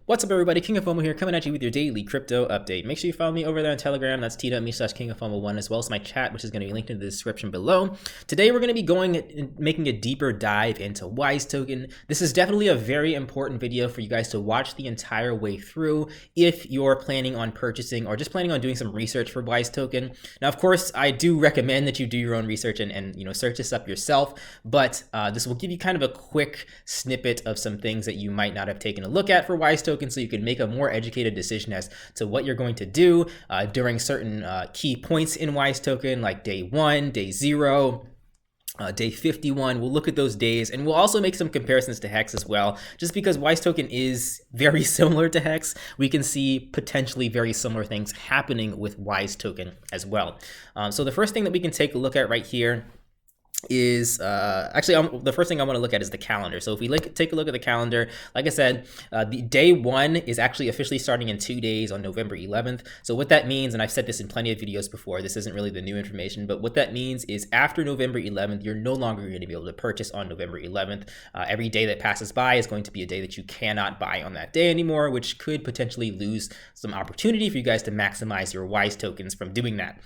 What's up, everybody? King of Fomo here, coming at you with your daily crypto update. Make sure you follow me over there on Telegram. That's t.me/kingoffomo1, as well as my chat, which is going to be linked in the description below. Today, we're going to be going and making a deeper dive into Wisetoken. This is definitely a very important video for you guys to watch the entire way through if you're planning on purchasing or just planning on doing some research for Wisetoken. Now, of course, I do recommend that you do your own research and search this up yourself, but this will give you kind of a quick snippet of some things that you might not have taken a look at for Wisetoken, so you can make a more educated decision as to what you're going to do during certain key points in Wisetoken, like day 1, day 0, day 51. We'll look at those days, and we'll also make some comparisons to Hex as well. Just because Wisetoken is very similar to Hex, we can see potentially very similar things happening with Wisetoken as well. So the first thing that we can take a look at right here is the first thing I want to look at is the calendar. So if we take a look at the calendar, like I said, the day 1 is actually officially starting in 2 days on November 11th. So what that means, and I've said this in plenty of videos before, this isn't really the new information, but what that means is after November 11th, you're no longer going to be able to purchase on November 11th. Every day that passes by is going to be a day that you cannot buy on that day anymore, which could potentially lose some opportunity for you guys to maximize your Wisetoken from doing that.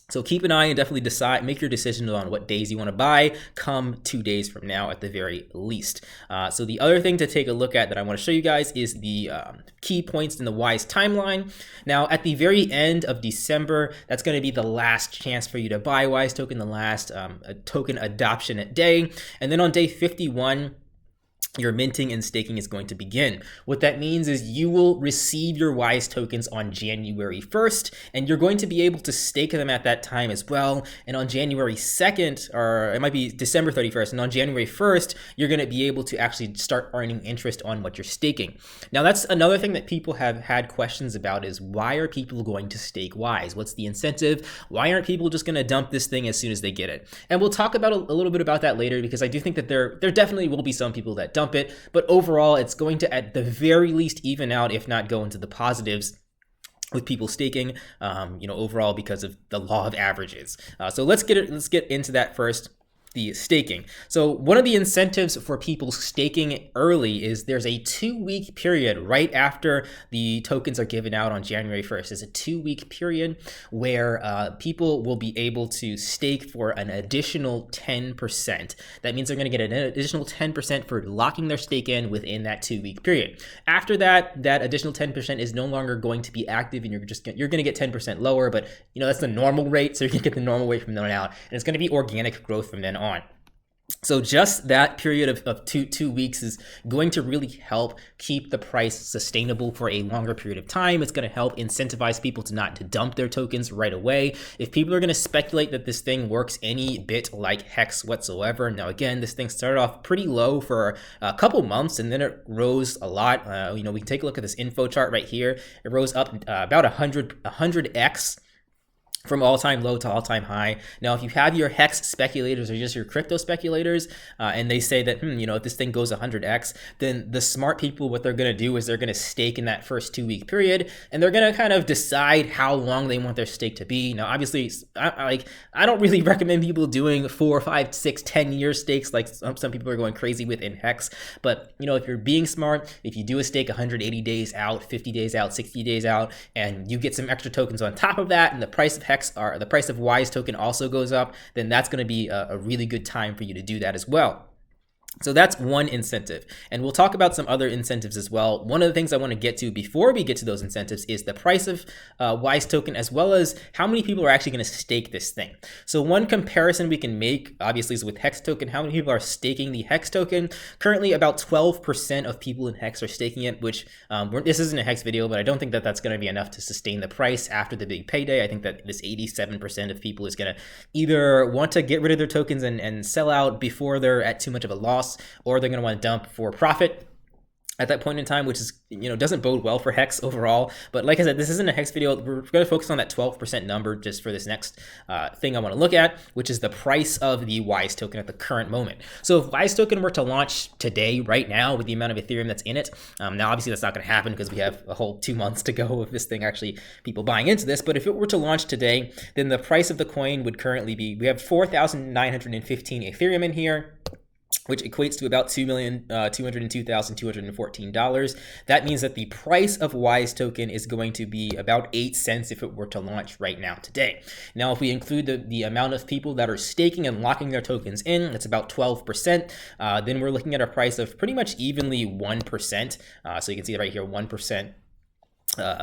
So keep an eye and definitely make your decision on what days you want to buy come 2 days from now at the very least. So the other thing to take a look at that I want to show you guys is the key points in the Wise timeline. Now at the very end of December, that's going to be the last chance for you to buy Wisetoken, the last token adoption day. And then on day 51, your minting and staking is going to begin. What that means is you will receive your Wisetoken on January 1st, and you're going to be able to stake them at that time as well. And on January 2nd, or it might be December 31st, and on January 1st, you're going to be able to actually start earning interest on what you're staking. Now, that's another thing that people have had questions about is why are people going to stake Wise? What's the incentive? Why aren't people just going to dump this thing as soon as they get it? And we'll talk about a little bit about that later, because I do think that there definitely will be some people that dump it, but overall it's going to at the very least even out, if not go into the positives with people staking, overall, because of the law of averages. So let's get into that first. The staking. So one of the incentives for people staking early is there's a 2-week period right after the tokens are given out on January 1st. It's a 2-week period where people will be able to stake for an additional 10%. That means they're going to get an additional 10% for locking their stake in within that 2-week period. After that, that additional 10% is no longer going to be active, and you're going to get 10% lower, but that's the normal rate, so you can get the normal rate from then on out, and it's going to be organic growth from then on. So just that period of two weeks is going to really help keep the price sustainable for a longer period of time. It's going to help incentivize people to dump their tokens right away. If people are going to speculate that this thing works any bit like Hex whatsoever, now again, this thing started off pretty low for a couple months, and then it rose a lot. We can take a look at this info chart right here. It rose up about 100x. From all-time low to all-time high. Now, if you have your Hex speculators or just your crypto speculators, and they say that, if this thing goes 100x, then the smart people, what they're going to do is they're going to stake in that first 2-week period, and they're going to kind of decide how long they want their stake to be. Now, obviously, I don't really recommend people doing 4, 5, 6, 10-year stakes like some people are going crazy with in Hex. But, if you're being smart, if you do a stake 180 days out, 50 days out, 60 days out, and you get some extra tokens on top of that, and the price of Hex the price of Wisetoken also goes up, then that's going to be a really good time for you to do that as well. So that's one incentive, and we'll talk about some other incentives as well. One of the things I want to get to before we get to those incentives is the price of Wisetoken, as well as how many people are actually going to stake this thing. So one comparison we can make, obviously, is with Hex token. How many people are staking the Hex token? Currently, about 12% of people in Hex are staking it, which this isn't a Hex video, but I don't think that that's going to be enough to sustain the price after the big payday. I think that this 87% of people is going to either want to get rid of their tokens and sell out before they're at too much of a loss, or they're going to want to dump for profit at that point in time, which is, doesn't bode well for Hex overall. But like I said, this isn't a Hex video. We're going to focus on that 12% number just for this next thing I want to look at, which is the price of the Wisetoken at the current moment. So if Wisetoken were to launch today, right now, with the amount of Ethereum that's in it, now obviously that's not going to happen because we have a whole 2 months to go of this thing actually people buying into this. But if it were to launch today, then the price of the coin would currently be, we have 4,915 Ethereum in here. which equates to about $2,202,214. That means that the price of Wisetoken is going to be about 8 cents if it were to launch right now today. Now, if we include the amount of people that are staking and locking their tokens in, it's about 12%. Then we're looking at a price of pretty much evenly 1%. So you can see right here, 1%.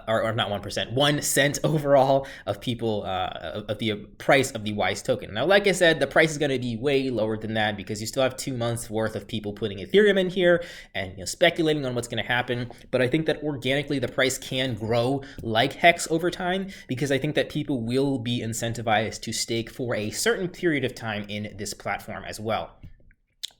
Or not 1%, 1 cent overall of people of the price of the Wisetoken. Now, like I said, the price is going to be way lower than that because you still have 2 months worth of people putting Ethereum in here and speculating on what's going to happen. But I think that organically the price can grow like Hex over time because I think that people will be incentivized to stake for a certain period of time in this platform as well.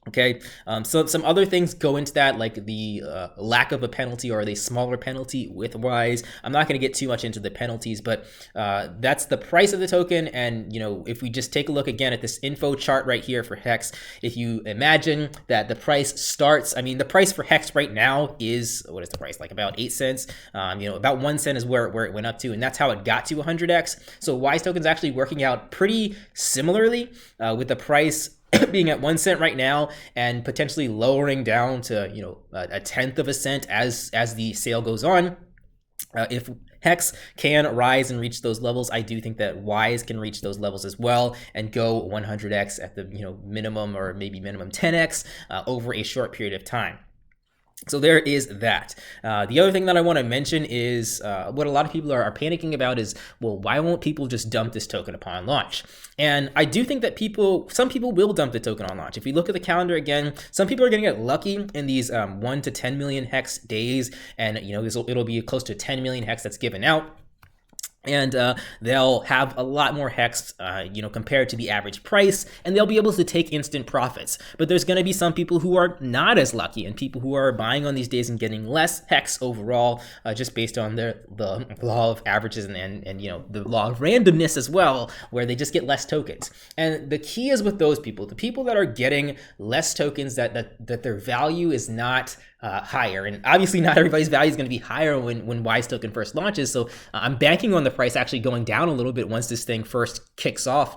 Okay, so some other things go into that, like the lack of a penalty or the smaller penalty with Wise. I'm not going to get too much into the penalties, but that's the price of the token. And, if we just take a look again at this info chart right here for Hex, if you imagine that the price starts, the price for Hex right now is, what is the price? Like about 8 cents. About 1 cent is where it went up to, and that's how it got to 100x. So Wisetoken is actually working out pretty similarly with the price being at 1 cent right now and potentially lowering down to a tenth of a cent as the sale goes on. If Hex can rise and reach those levels, I do think that Wise can reach those levels as well and go 100x at the minimum or maybe minimum 10x over a short period of time. So there is that. The other thing that I want to mention is what a lot of people are panicking about is, well, why won't people just dump this token upon launch? And I do think that some people will dump the token on launch. If we look at the calendar again, some people are going to get lucky in these 1 to 10 million Hex days, and it'll be close to 10 million Hex that's given out. And they'll have a lot more Hex, compared to the average price, and they'll be able to take instant profits. But there's going to be some people who are not as lucky, and people who are buying on these days and getting less Hex overall, just based on the law of averages and the law of randomness as well, where they just get less tokens. And the key is with those people, the people that are getting less tokens, that their value is not higher. And obviously not everybody's value is going to be higher when Wisetoken first launches. So I'm banking on the price actually going down a little bit once this thing first kicks off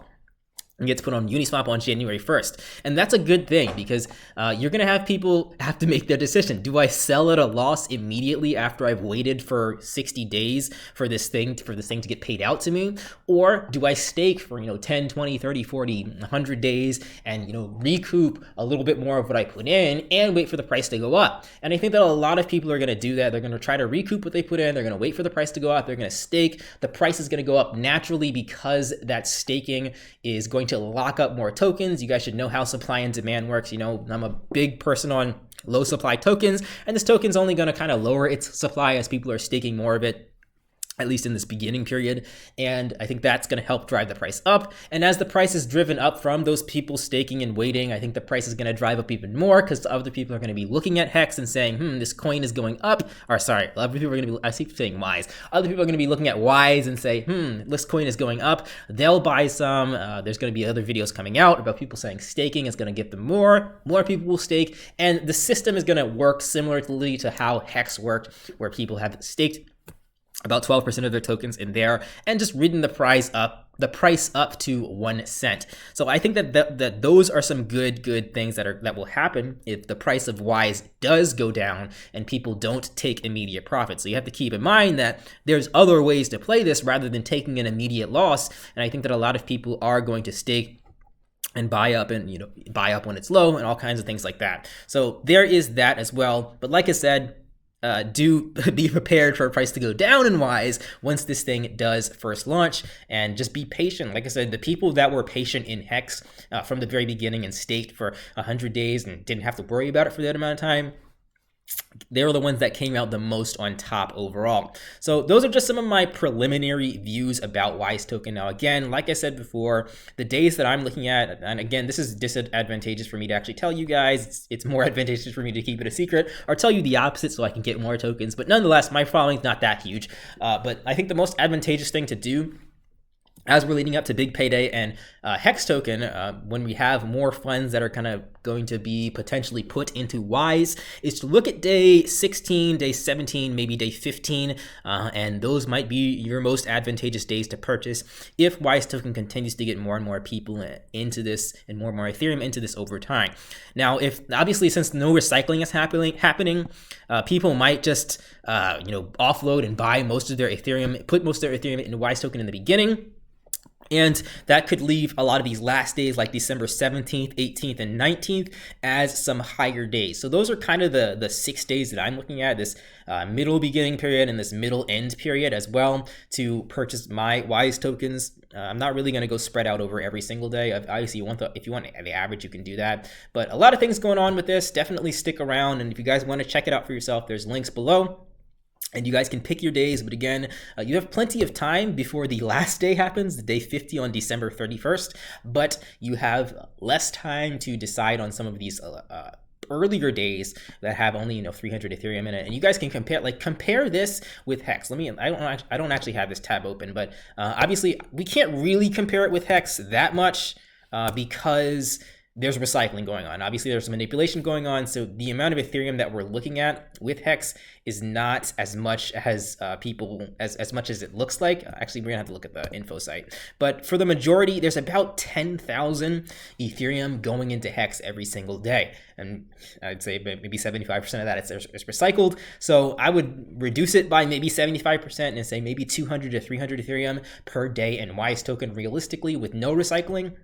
and gets put on Uniswap on January 1st. And that's a good thing because you're going to have people have to make their decision. Do I sell at a loss immediately after I've waited for 60 days for this thing to get paid out to me? Or do I stake for 10, 20, 30, 40, 100 days and recoup a little bit more of what I put in and wait for the price to go up? And I think that a lot of people are going to do that. They're going to try to recoup what they put in. They're going to wait for the price to go up. They're going to stake. The price is going to go up naturally because that staking is going to lock up more tokens. You guys should know how supply and demand works. I'm a big person on low supply tokens, and this token's only going to kind of lower its supply as people are staking more of it, at least in this beginning period. And I think that's going to help drive the price up. And as the price is driven up from those people staking and waiting, I think the price is going to drive up even more because other people are going to be looking at Hex and saying, this coin is going up. Or sorry, other people are going to be, I keep saying Wise. Other people are going to be looking at Wise and say, this coin is going up. They'll buy some. There's going to be other videos coming out about people saying staking is going to get them more. More people will stake. And the system is going to work similarly to how Hex worked, where people have staked about 12% of their tokens in there and just ridden the price up to 1 cent. So I think that those are some good things that will happen if the price of Wise does go down and people don't take immediate profit. So you have to keep in mind that there's other ways to play this rather than taking an immediate loss. And I think that a lot of people are going to stake and buy up when it's low and all kinds of things like that. So there is that as well. But like I said, do be prepared for a price to go down in Wise once this thing does first launch, and just be patient. Like I said, the people that were patient in Hex from the very beginning and staked for 100 days and didn't have to worry about it for that amount of time, they were the ones that came out the most on top overall. So those are just some of my preliminary views about Wisetoken. Now, again, like I said before, the days that I'm looking at, and again, this is disadvantageous for me to actually tell you guys. It's more advantageous for me to keep it a secret or tell you the opposite so I can get more tokens. But nonetheless, my following's not that huge. But I think the most advantageous thing to do as we're leading up to big payday and Hex token, when we have more funds that are kind of going to be potentially put into Wise is to look at day 16, day 17, maybe day 15, and those might be your most advantageous days to purchase if Wisetoken continues to get more and more people into this and more Ethereum into this over time. Now, if obviously since no recycling is happening, people might just offload and buy most of their Ethereum, put most of their Ethereum into Wisetoken in the beginning. And that could leave a lot of these last days like December 17th, 18th, and 19th as some higher days. So those are kind of the 6 days that I'm looking at, this middle beginning period and this middle end period as well to purchase my Wise tokens. I'm not really going to go spread out over every single day. Obviously, if you want the average, you can do that. But a lot of things going on with this. Definitely stick around. And if you guys want to check it out for yourself, there's links below. And you guys can pick your days, but again, you have plenty of time before the last day happens, the day 50 on December 31st, but you have less time to decide on some of these earlier days that have only 300 Ethereum in it. And you guys can compare this with Hex. I don't actually have this tab open, but obviously we can't really compare it with Hex that much because there's recycling going on. Obviously, there's manipulation going on. So the amount of Ethereum that we're looking at with Hex is not as much as as much as it looks like. Actually, we're gonna have to look at the info site. But for the majority, there's about 10,000 Ethereum going into Hex every single day. And I'd say maybe 75% of that is recycled. So I would reduce it by maybe 75% and say maybe 200 to 300 Ethereum per day in Wisetoken realistically with no recycling.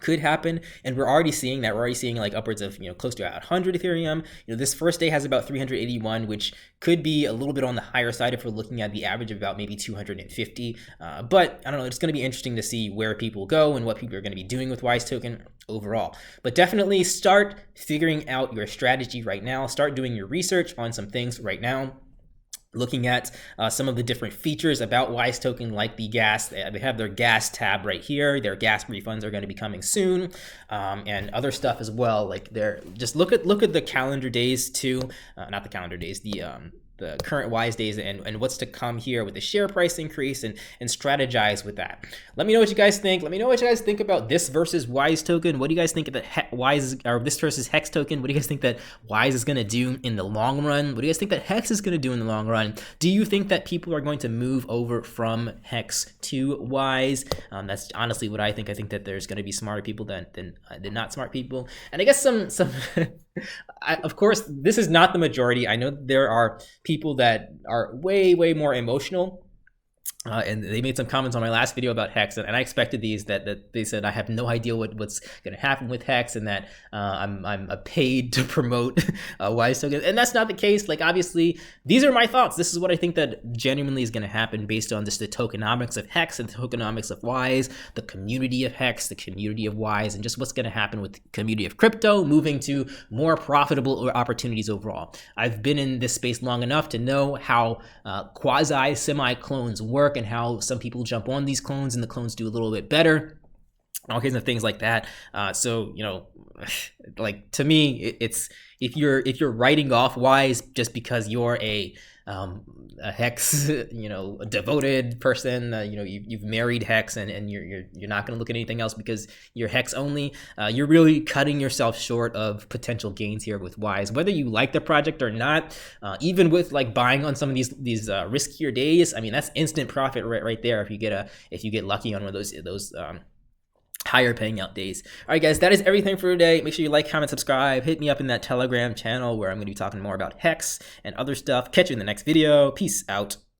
Could happen, and we're already seeing that. We're already seeing like upwards of close to 100 Ethereum. This first day has about 381, which could be a little bit on the higher side if we're looking at the average of about maybe 250. But I don't know. It's going to be interesting to see where people go and what people are going to be doing with Wisetoken overall. But definitely start figuring out your strategy right now. Start doing your research on some things right now. Looking at some of the different features about Wisetoken, like the gas. They have their gas tab right here. Their gas refunds are going to be coming soon, and other stuff as well. Like just look at the calendar days too, not the calendar days, the current Wise days and what's to come here with the share price increase and strategize with that. Let me know what you guys think. Let me know what you guys think about this versus Wisetoken. What do you guys think of the Wise or this versus Hex token? What do you guys think that Wise is going to do in the long run? What do you guys think that Hex is going to do in the long run? Do you think that people are going to move over from Hex to Wise? That's honestly what I think. I think that there's going to be smarter people than not smart people. And I guess some of course, this is not the majority. I know there are people that are way more emotional. And they made some comments on my last video about Hex, and I expected these that they said I have no idea what's going to happen with Hex, and that I'm paid to promote Wisetoken, and that's not the case. Like obviously, these are my thoughts. This is what I think that genuinely is going to happen based on just the tokenomics of Hex and the tokenomics of Wise, the community of Hex, the community of Wise, and just what's going to happen with the community of crypto moving to more profitable opportunities overall. I've been in this space long enough to know how quasi semi clones work, and how some people jump on these clones and the clones do a little bit better, all kinds of things like that. So like to me, it's if you're writing off Wise just because you're a Hex a devoted person, you've married Hex and you're not going to look at anything else because you're Hex only, you're really cutting yourself short of potential gains here with Wise, whether you like the project or not. Even with like buying on some of these riskier days, I mean that's instant profit right there if you get lucky on one of those higher paying out days. All right, guys, that is everything for today. Make sure you like, comment, subscribe. Hit me up in that Telegram channel where I'm going to be talking more about Hex and other stuff. Catch you in the next video. Peace out.